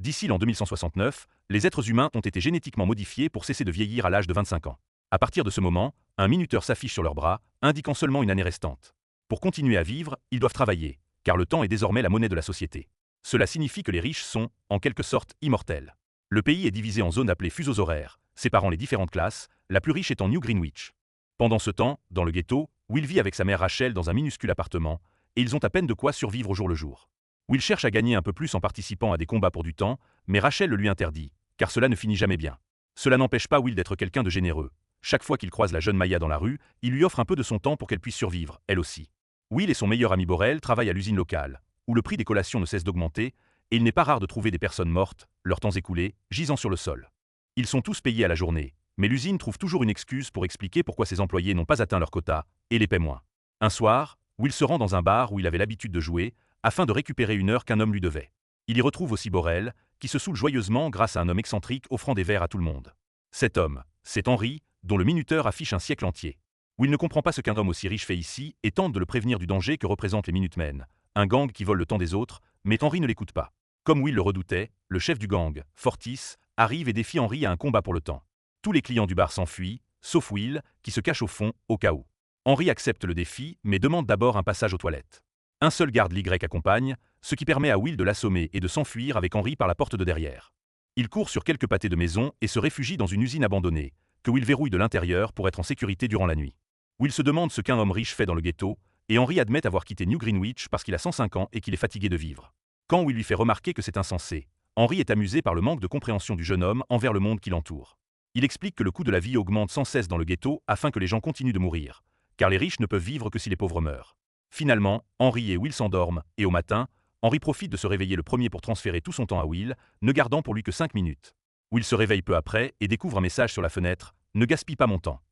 D'ici l'an 2169, les êtres humains ont été génétiquement modifiés pour cesser de vieillir à l'âge de 25 ans. À partir de ce moment, un minuteur s'affiche sur leur bras, indiquant seulement une année restante. Pour continuer à vivre, ils doivent travailler, car le temps est désormais la monnaie de la société. Cela signifie que les riches sont, en quelque sorte, immortels. Le pays est divisé en zones appelées fuseaux horaires, séparant les différentes classes, la plus riche étant New Greenwich. Pendant ce temps, dans le ghetto, Will vit avec sa mère Rachel dans un minuscule appartement, et ils ont à peine de quoi survivre au jour le jour. Will cherche à gagner un peu plus en participant à des combats pour du temps, mais Rachel le lui interdit, car cela ne finit jamais bien. Cela n'empêche pas Will d'être quelqu'un de généreux. Chaque fois qu'il croise la jeune Maya dans la rue, il lui offre un peu de son temps pour qu'elle puisse survivre, elle aussi. Will et son meilleur ami Borel travaillent à l'usine locale, où le prix des collations ne cesse d'augmenter, et il n'est pas rare de trouver des personnes mortes, leur temps écoulé, gisant sur le sol. Ils sont tous payés à la journée, mais l'usine trouve toujours une excuse pour expliquer pourquoi ses employés n'ont pas atteint leur quota, et les paie moins. Un soir, Will se rend dans un bar où il avait l'habitude de jouer, afin de récupérer une heure qu'un homme lui devait. Il y retrouve aussi Borel, qui se saoule joyeusement grâce à un homme excentrique offrant des verres à tout le monde. Cet homme, c'est Henry, dont le minuteur affiche un siècle entier. Will ne comprend pas ce qu'un homme aussi riche fait ici et tente de le prévenir du danger que représentent les Minutemen, un gang qui vole le temps des autres, mais Henry ne l'écoute pas. Comme Will le redoutait, le chef du gang, Fortis, arrive et défie Henry à un combat pour le temps. Tous les clients du bar s'enfuient, sauf Will, qui se cache au fond, au cas où. Henry accepte le défi, mais demande d'abord un passage aux toilettes. Un seul garde l'Y accompagne, ce qui permet à Will de l'assommer et de s'enfuir avec Henry par la porte de derrière. Il court sur quelques pâtés de maison et se réfugie dans une usine abandonnée, que Will verrouille de l'intérieur pour être en sécurité durant la nuit. Will se demande ce qu'un homme riche fait dans le ghetto, et Henry admet avoir quitté New Greenwich parce qu'il a 105 ans et qu'il est fatigué de vivre. Quand Will lui fait remarquer que c'est insensé, Henry est amusé par le manque de compréhension du jeune homme envers le monde qui l'entoure. Il explique que le coût de la vie augmente sans cesse dans le ghetto afin que les gens continuent de mourir, car les riches ne peuvent vivre que si les pauvres meurent. Finalement, Henry et Will s'endorment, et au matin, Henry profite de se réveiller le premier pour transférer tout son temps à Will, ne gardant pour lui que 5 minutes. Will se réveille peu après et découvre un message sur la fenêtre « Ne gaspille pas mon temps ».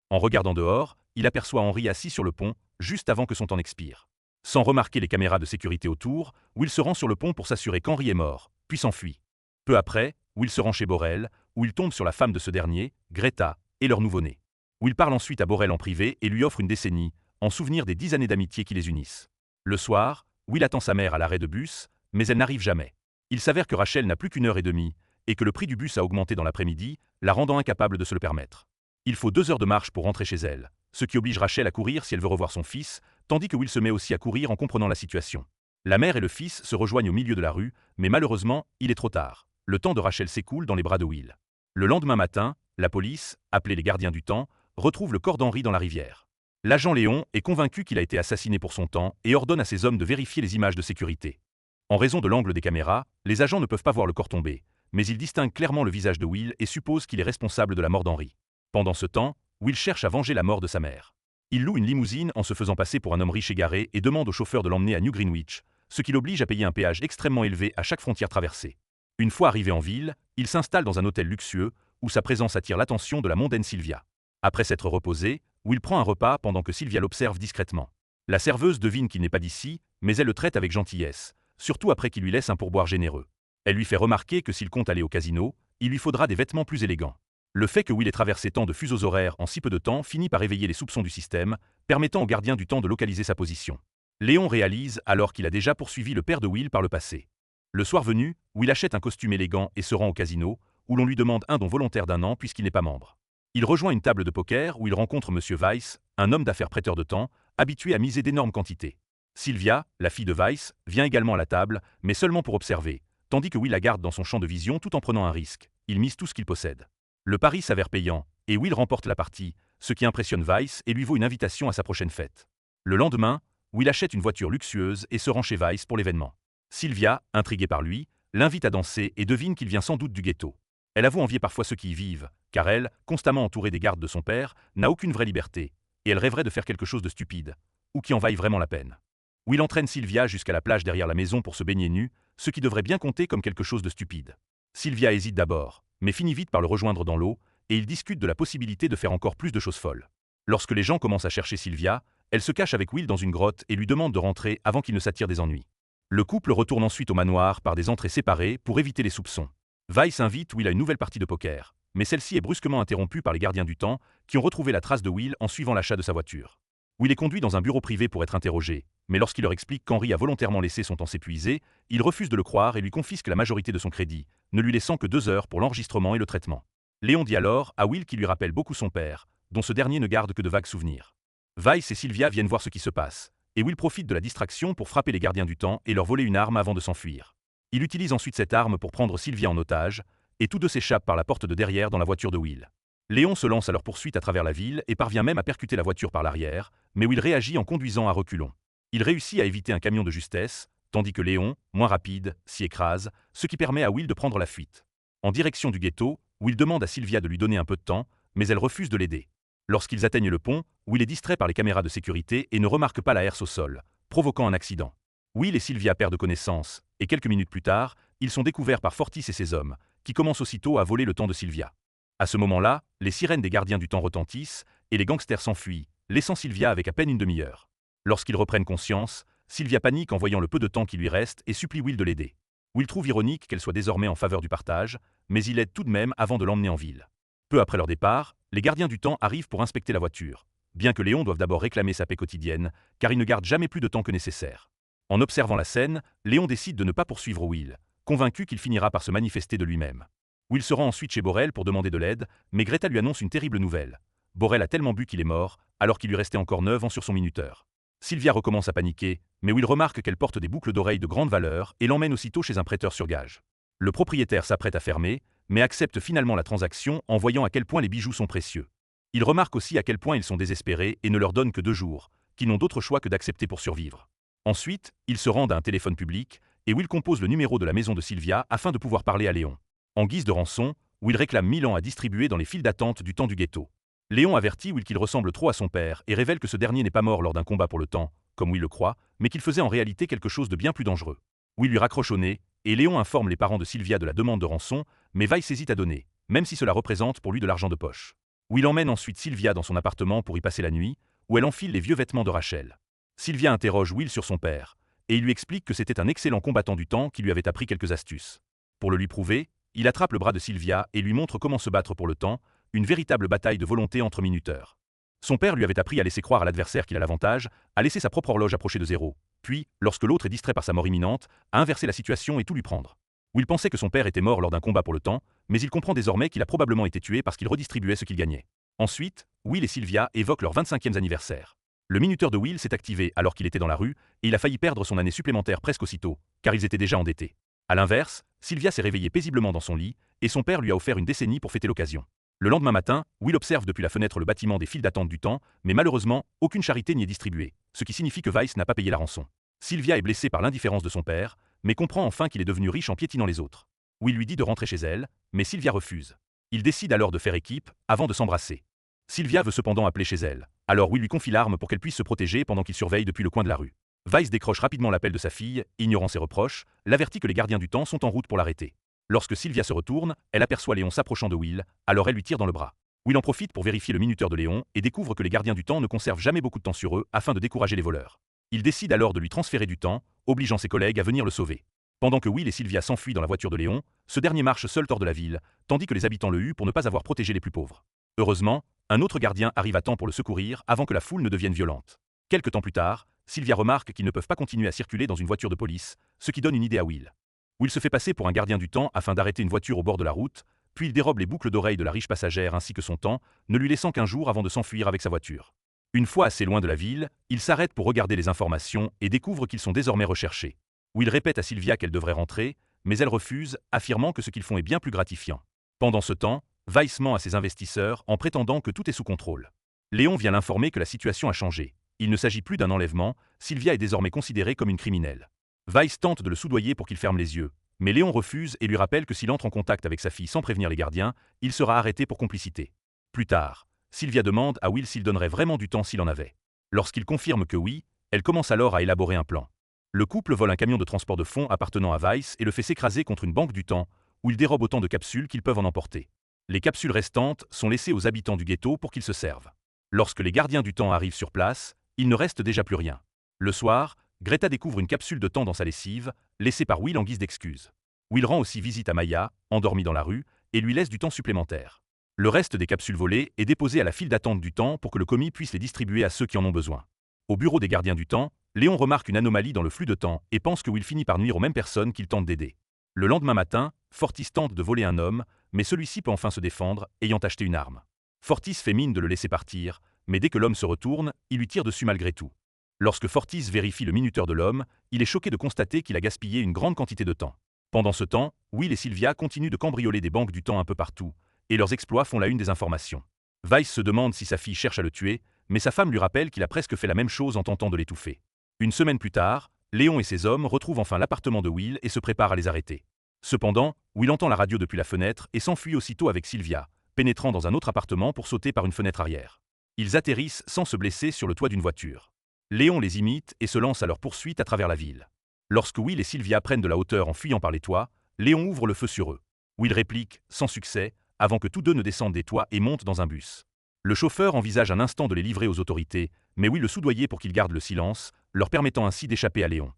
En regardant dehors, il aperçoit Henry assis sur le pont, juste avant que son temps n'expire. Sans remarquer les caméras de sécurité autour, Will se rend sur le pont pour s'assurer qu'Henry est mort, puis s'enfuit. Peu après, Will se rend chez Borel, où il tombe sur la femme de ce dernier, Greta, et leur nouveau-né. Will parle ensuite à Borel en privé et lui offre une décennie, en souvenir des 10 années d'amitié qui les unissent. Le soir, Will attend sa mère à l'arrêt de bus, mais elle n'arrive jamais. Il s'avère que Rachel n'a plus qu'une heure et demie, et que le prix du bus a augmenté dans l'après-midi, la rendant incapable de se le permettre. Il faut 2 heures de marche pour rentrer chez elle, ce qui oblige Rachel à courir si elle veut revoir son fils, tandis que Will se met aussi à courir en comprenant la situation. La mère et le fils se rejoignent au milieu de la rue, mais malheureusement, il est trop tard. Le temps de Rachel s'écoule dans les bras de Will. Le lendemain matin, la police, appelée les gardiens du temps, retrouve le corps d'Henry dans la rivière. L'agent Léon est convaincu qu'il a été assassiné pour son temps et ordonne à ses hommes de vérifier les images de sécurité. En raison de l'angle des caméras, les agents ne peuvent pas voir le corps tomber, mais ils distinguent clairement le visage de Will et supposent qu'il est responsable de la mort d'Henry. Pendant ce temps, Will cherche à venger la mort de sa mère. Il loue une limousine en se faisant passer pour un homme riche égaré et demande au chauffeur de l'emmener à New Greenwich, ce qui l'oblige à payer un péage extrêmement élevé à chaque frontière traversée. Une fois arrivé en ville, il s'installe dans un hôtel luxueux, où sa présence attire l'attention de la mondaine Sylvia. Après s'être reposé, Will prend un repas pendant que Sylvia l'observe discrètement. La serveuse devine qu'il n'est pas d'ici, mais elle le traite avec gentillesse, surtout après qu'il lui laisse un pourboire généreux. Elle lui fait remarquer que s'il compte aller au casino, il lui faudra des vêtements plus élégants. Le fait que Will ait traversé tant de fuseaux horaires en si peu de temps finit par éveiller les soupçons du système, permettant au gardien du temps de localiser sa position. Léon réalise alors qu'il a déjà poursuivi le père de Will par le passé. Le soir venu, Will achète un costume élégant et se rend au casino, où l'on lui demande un don volontaire d'1 an puisqu'il n'est pas membre. Il rejoint une table de poker où il rencontre M. Weiss, un homme d'affaires prêteur de temps, habitué à miser d'énormes quantités. Sylvia, la fille de Weiss, vient également à la table, mais seulement pour observer, tandis que Will la garde dans son champ de vision tout en prenant un risque. Il mise tout ce qu'il possède. Le pari s'avère payant, et Will remporte la partie, ce qui impressionne Weiss et lui vaut une invitation à sa prochaine fête. Le lendemain, Will achète une voiture luxueuse et se rend chez Weiss pour l'événement. Sylvia, intriguée par lui, l'invite à danser et devine qu'il vient sans doute du ghetto. Elle avoue envier parfois ceux qui y vivent, car elle, constamment entourée des gardes de son père, n'a aucune vraie liberté, et elle rêverait de faire quelque chose de stupide, ou qui en vaille vraiment la peine. Will entraîne Sylvia jusqu'à la plage derrière la maison pour se baigner nue, ce qui devrait bien compter comme quelque chose de stupide. Sylvia hésite d'abord, mais finit vite par le rejoindre dans l'eau, et ils discutent de la possibilité de faire encore plus de choses folles. Lorsque les gens commencent à chercher Sylvia, elle se cache avec Will dans une grotte et lui demande de rentrer avant qu'il ne s'attire des ennuis. Le couple retourne ensuite au manoir par des entrées séparées pour éviter les soupçons. Weiss invite Will à une nouvelle partie de poker, mais celle-ci est brusquement interrompue par les gardiens du temps, qui ont retrouvé la trace de Will en suivant l'achat de sa voiture. Will est conduit dans un bureau privé pour être interrogé, mais lorsqu'il leur explique qu'Henry a volontairement laissé son temps s'épuiser, ils refusent de le croire et lui confisquent la majorité de son crédit, ne lui laissant que 2 heures pour l'enregistrement et le traitement. Léon dit alors à Will qu'il lui rappelle beaucoup son père, dont ce dernier ne garde que de vagues souvenirs. Weiss et Sylvia viennent voir ce qui se passe, et Will profite de la distraction pour frapper les gardiens du temps et leur voler une arme avant de s'enfuir. Il utilise ensuite cette arme pour prendre Sylvia en otage, et tous deux s'échappent par la porte de derrière dans la voiture de Will. Léon se lance à leur poursuite à travers la ville et parvient même à percuter la voiture par l'arrière, mais Will réagit en conduisant à reculons. Il réussit à éviter un camion de justesse, tandis que Léon, moins rapide, s'y écrase, ce qui permet à Will de prendre la fuite. En direction du ghetto, Will demande à Sylvia de lui donner un peu de temps, mais elle refuse de l'aider. Lorsqu'ils atteignent le pont, Will est distrait par les caméras de sécurité et ne remarque pas la herse au sol, provoquant un accident. Will et Sylvia perdent connaissance, et quelques minutes plus tard, ils sont découverts par Fortis et ses hommes, qui commencent aussitôt à voler le temps de Sylvia. À ce moment-là, les sirènes des gardiens du temps retentissent, et les gangsters s'enfuient, laissant Sylvia avec à peine une demi-heure. Lorsqu'ils reprennent conscience, Sylvia panique en voyant le peu de temps qui lui reste et supplie Will de l'aider. Will trouve ironique qu'elle soit désormais en faveur du partage, mais il l'aide tout de même avant de l'emmener en ville. Peu après leur départ, les gardiens du temps arrivent pour inspecter la voiture, bien que Léon doive d'abord réclamer sa paix quotidienne, car il ne garde jamais plus de temps que nécessaire. En observant la scène, Léon décide de ne pas poursuivre Will, convaincu qu'il finira par se manifester de lui-même. Will se rend ensuite chez Borel pour demander de l'aide, mais Greta lui annonce une terrible nouvelle. Borel a tellement bu qu'il est mort, alors qu'il lui restait encore 9 ans sur son minuteur. Sylvia recommence à paniquer, mais Will remarque qu'elle porte des boucles d'oreilles de grande valeur et l'emmène aussitôt chez un prêteur sur gage. Le propriétaire s'apprête à fermer, mais accepte finalement la transaction en voyant à quel point les bijoux sont précieux. Il remarque aussi à quel point ils sont désespérés et ne leur donnent que 2 jours, qu'ils n'ont d'autre choix que d'accepter pour survivre. Ensuite, ils se rendent à un téléphone public, et Will compose le numéro de la maison de Sylvia afin de pouvoir parler à Léon. En guise de rançon, Will réclame 1000 ans à distribuer dans les files d'attente du temps du ghetto. Léon avertit Will qu'il ressemble trop à son père et révèle que ce dernier n'est pas mort lors d'un combat pour le temps, comme Will le croit, mais qu'il faisait en réalité quelque chose de bien plus dangereux. Will lui raccroche au nez, et Léon informe les parents de Sylvia de la demande de rançon, mais Weiss hésite à donner, même si cela représente pour lui de l'argent de poche. Will emmène ensuite Sylvia dans son appartement pour y passer la nuit, où elle enfile les vieux vêtements de Rachel. Sylvia interroge Will sur son père, et il lui explique que c'était un excellent combattant du temps qui lui avait appris quelques astuces. Pour le lui prouver, il attrape le bras de Sylvia et lui montre comment se battre pour le temps, une véritable bataille de volonté entre minuteurs. Son père lui avait appris à laisser croire à l'adversaire qu'il a l'avantage, à laisser sa propre horloge approcher de zéro, puis, lorsque l'autre est distrait par sa mort imminente, à inverser la situation et tout lui prendre. Will pensait que son père était mort lors d'un combat pour le temps, mais il comprend désormais qu'il a probablement été tué parce qu'il redistribuait ce qu'il gagnait. Ensuite, Will et Sylvia évoquent leur 25e anniversaire. Le minuteur de Will s'est activé alors qu'il était dans la rue, et il a failli perdre son année supplémentaire presque aussitôt, car ils étaient déjà endettés. A l'inverse, Sylvia s'est réveillée paisiblement dans son lit, et son père lui a offert une décennie pour fêter l'occasion. Le lendemain matin, Will observe depuis la fenêtre le bâtiment des files d'attente du temps, mais malheureusement, aucune charité n'y est distribuée, ce qui signifie que Weiss n'a pas payé la rançon. Sylvia est blessée par l'indifférence de son père, mais comprend enfin qu'il est devenu riche en piétinant les autres. Will lui dit de rentrer chez elle, mais Sylvia refuse. Ils décident alors de faire équipe, avant de s'embrasser. Sylvia veut cependant appeler chez elle, alors Will lui confie l'arme pour qu'elle puisse se protéger pendant qu'il surveille depuis le coin de la rue. Weiss décroche rapidement l'appel de sa fille, ignorant ses reproches, l'avertit que les gardiens du temps sont en route pour l'arrêter. Lorsque Sylvia se retourne, elle aperçoit Léon s'approchant de Will, alors elle lui tire dans le bras. Will en profite pour vérifier le minuteur de Léon et découvre que les gardiens du temps ne conservent jamais beaucoup de temps sur eux afin de décourager les voleurs. Il décide alors de lui transférer du temps, obligeant ses collègues à venir le sauver. Pendant que Will et Sylvia s'enfuient dans la voiture de Léon, ce dernier marche seul hors de la ville, tandis que les habitants le huent pour ne pas avoir protégé les plus pauvres. Heureusement, un autre gardien arrive à temps pour le secourir avant que la foule ne devienne violente. Quelque temps plus tard, Sylvia remarque qu'ils ne peuvent pas continuer à circuler dans une voiture de police, ce qui donne une idée à Will. Will se fait passer pour un gardien du temps afin d'arrêter une voiture au bord de la route, puis il dérobe les boucles d'oreilles de la riche passagère ainsi que son temps, ne lui laissant qu'un jour avant de s'enfuir avec sa voiture. Une fois assez loin de la ville, il s'arrête pour regarder les informations et découvre qu'ils sont désormais recherchés. Will répète à Sylvia qu'elle devrait rentrer, mais elle refuse, affirmant que ce qu'ils font est bien plus gratifiant. Pendant ce temps, Weiss ment à ses investisseurs en prétendant que tout est sous contrôle. Léon vient l'informer que la situation a changé. Il ne s'agit plus d'un enlèvement, Sylvia est désormais considérée comme une criminelle. Weiss tente de le soudoyer pour qu'il ferme les yeux, mais Léon refuse et lui rappelle que s'il entre en contact avec sa fille sans prévenir les gardiens, il sera arrêté pour complicité. Plus tard, Sylvia demande à Will s'il donnerait vraiment du temps s'il en avait. Lorsqu'il confirme que oui, elle commence alors à élaborer un plan. Le couple vole un camion de transport de fonds appartenant à Weiss et le fait s'écraser contre une banque du temps, où ils dérobent autant de capsules qu'ils peuvent en emporter. Les capsules restantes sont laissées aux habitants du ghetto pour qu'ils se servent. Lorsque les gardiens du temps arrivent sur place, il ne reste déjà plus rien. Le soir, Greta découvre une capsule de temps dans sa lessive, laissée par Will en guise d'excuse. Will rend aussi visite à Maya, endormie dans la rue, et lui laisse du temps supplémentaire. Le reste des capsules volées est déposé à la file d'attente du temps pour que le commis puisse les distribuer à ceux qui en ont besoin. Au bureau des gardiens du temps, Léon remarque une anomalie dans le flux de temps et pense que Will finit par nuire aux mêmes personnes qu'il tente d'aider. Le lendemain matin, Fortis tente de voler un homme, mais celui-ci peut enfin se défendre, ayant acheté une arme. Fortis fait mine de le laisser partir, mais dès que l'homme se retourne, il lui tire dessus malgré tout. Lorsque Fortis vérifie le minuteur de l'homme, il est choqué de constater qu'il a gaspillé une grande quantité de temps. Pendant ce temps, Will et Sylvia continuent de cambrioler des banques du temps un peu partout, et leurs exploits font la une des informations. Weiss se demande si sa fille cherche à le tuer, mais sa femme lui rappelle qu'il a presque fait la même chose en tentant de l'étouffer. Une semaine plus tard, Léon et ses hommes retrouvent enfin l'appartement de Will et se préparent à les arrêter. Cependant, Will entend la radio depuis la fenêtre et s'enfuit aussitôt avec Sylvia, pénétrant dans un autre appartement pour sauter par une fenêtre arrière. Ils atterrissent sans se blesser sur le toit d'une voiture. Léon les imite et se lance à leur poursuite à travers la ville. Lorsque Will et Sylvia prennent de la hauteur en fuyant par les toits, Léon ouvre le feu sur eux. Will réplique, sans succès, avant que tous deux ne descendent des toits et montent dans un bus. Le chauffeur envisage un instant de les livrer aux autorités, mais Will le soudoyait pour qu'ils gardent le silence, leur permettant ainsi d'échapper à Léon.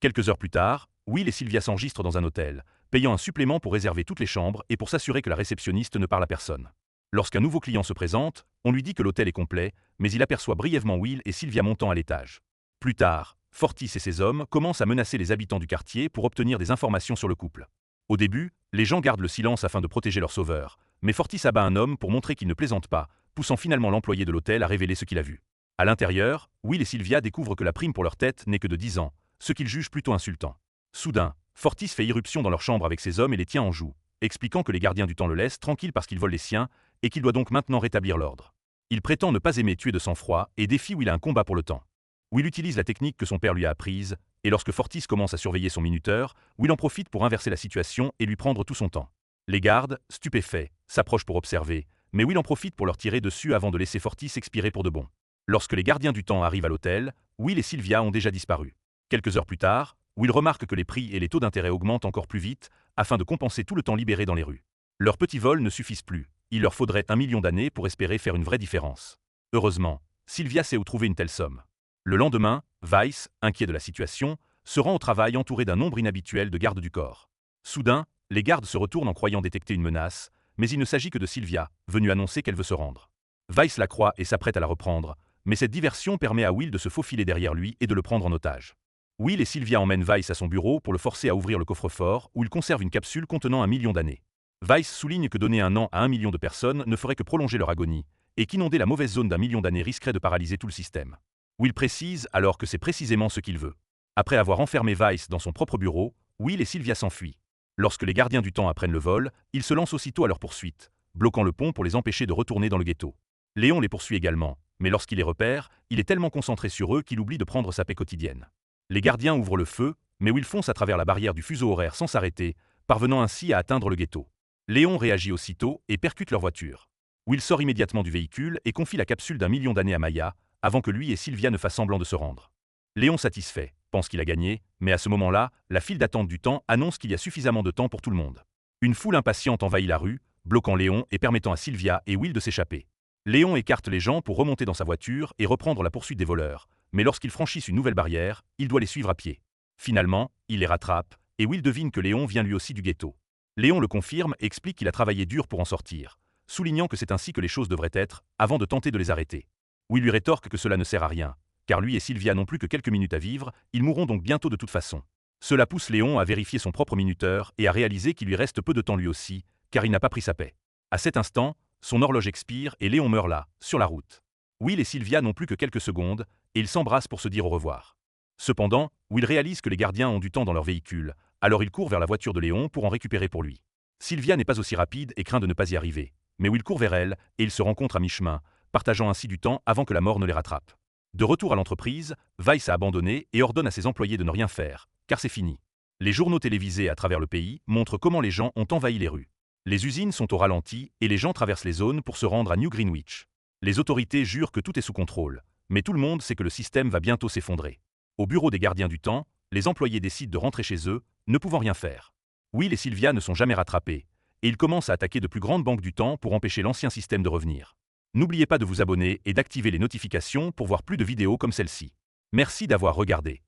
Quelques heures plus tard, Will et Sylvia s'enregistrent dans un hôtel, payant un supplément pour réserver toutes les chambres et pour s'assurer que la réceptionniste ne parle à personne. Lorsqu'un nouveau client se présente, on lui dit que l'hôtel est complet, mais il aperçoit brièvement Will et Sylvia montant à l'étage. Plus tard, Fortis et ses hommes commencent à menacer les habitants du quartier pour obtenir des informations sur le couple. Au début, les gens gardent le silence afin de protéger leur sauveur, mais Fortis abat un homme pour montrer qu'il ne plaisante pas, poussant finalement l'employé de l'hôtel à révéler ce qu'il a vu. À l'intérieur, Will et Sylvia découvrent que la prime pour leur tête n'est que de 10 ans, ce qu'ils jugent plutôt insultant. Soudain, Fortis fait irruption dans leur chambre avec ses hommes et les tient en joue, expliquant que les gardiens du temps le laissent tranquille parce qu'ils volent les siens et qu'il doit donc maintenant rétablir l'ordre. Il prétend ne pas aimer tuer de sang-froid et défie Will à un combat pour le temps. Will utilise la technique que son père lui a apprise, et lorsque Fortis commence à surveiller son minuteur, Will en profite pour inverser la situation et lui prendre tout son temps. Les gardes, stupéfaits, s'approchent pour observer, mais Will en profite pour leur tirer dessus avant de laisser Fortis expirer pour de bon. Lorsque les gardiens du temps arrivent à l'hôtel, Will et Sylvia ont déjà disparu. Quelques heures plus tard, Will remarque que les prix et les taux d'intérêt augmentent encore plus vite, afin de compenser tout le temps libéré dans les rues. Leurs petits vols ne suffisent plus, il leur faudrait 1 million d'années pour espérer faire une vraie différence. Heureusement, Sylvia sait où trouver une telle somme. Le lendemain, Weiss, inquiet de la situation, se rend au travail entouré d'un nombre inhabituel de gardes du corps. Soudain, les gardes se retournent en croyant détecter une menace, mais il ne s'agit que de Sylvia, venue annoncer qu'elle veut se rendre. Weiss la croit et s'apprête à la reprendre, mais cette diversion permet à Will de se faufiler derrière lui et de le prendre en otage. Will et Sylvia emmènent Weiss à son bureau pour le forcer à ouvrir le coffre-fort où il conserve une capsule contenant 1 million d'années. Weiss souligne que donner un an à 1 million de personnes ne ferait que prolonger leur agonie, et qu'inonder la mauvaise zone d'1 million d'années risquerait de paralyser tout le système. Will précise alors que c'est précisément ce qu'il veut. Après avoir enfermé Weiss dans son propre bureau, Will et Sylvia s'enfuient. Lorsque les gardiens du temps apprennent le vol, ils se lancent aussitôt à leur poursuite, bloquant le pont pour les empêcher de retourner dans le ghetto. Léon les poursuit également, mais lorsqu'il les repère, il est tellement concentré sur eux qu'il oublie de prendre sa paix quotidienne. Les gardiens ouvrent le feu, mais Will fonce à travers la barrière du fuseau horaire sans s'arrêter, parvenant ainsi à atteindre le ghetto. Léon réagit aussitôt et percute leur voiture. Will sort immédiatement du véhicule et confie la capsule d'1 million d'années à Maya, avant que lui et Sylvia ne fassent semblant de se rendre. Léon, satisfait, pense qu'il a gagné, mais à ce moment-là, la file d'attente du temps annonce qu'il y a suffisamment de temps pour tout le monde. Une foule impatiente envahit la rue, bloquant Léon et permettant à Sylvia et Will de s'échapper. Léon écarte les gens pour remonter dans sa voiture et reprendre la poursuite des voleurs, mais lorsqu'ils franchissent une nouvelle barrière, il doit les suivre à pied. Finalement, il les rattrape, et Will devine que Léon vient lui aussi du ghetto. Léon le confirme et explique qu'il a travaillé dur pour en sortir, soulignant que c'est ainsi que les choses devraient être, avant de tenter de les arrêter. Will lui rétorque que cela ne sert à rien, car lui et Sylvia n'ont plus que quelques minutes à vivre, ils mourront donc bientôt de toute façon. Cela pousse Léon à vérifier son propre minuteur et à réaliser qu'il lui reste peu de temps lui aussi, car il n'a pas pris sa paix. À cet instant, son horloge expire et Léon meurt là, sur la route. Will et Sylvia n'ont plus que quelques secondes, et ils s'embrassent pour se dire au revoir. Cependant, Will réalise que les gardiens ont du temps dans leur véhicule, alors il court vers la voiture de Léon pour en récupérer pour lui. Sylvia n'est pas aussi rapide et craint de ne pas y arriver, mais Will court vers elle, et ils se rencontrent à mi-chemin, partageant ainsi du temps avant que la mort ne les rattrape. De retour à l'entreprise, Weiss a abandonné et ordonne à ses employés de ne rien faire, car c'est fini. Les journaux télévisés à travers le pays montrent comment les gens ont envahi les rues. Les usines sont au ralenti et les gens traversent les zones pour se rendre à New Greenwich. Les autorités jurent que tout est sous contrôle, mais tout le monde sait que le système va bientôt s'effondrer. Au bureau des gardiens du temps, les employés décident de rentrer chez eux, ne pouvant rien faire. Will et Sylvia ne sont jamais rattrapés, et ils commencent à attaquer de plus grandes banques du temps pour empêcher l'ancien système de revenir. N'oubliez pas de vous abonner et d'activer les notifications pour voir plus de vidéos comme celle-ci. Merci d'avoir regardé.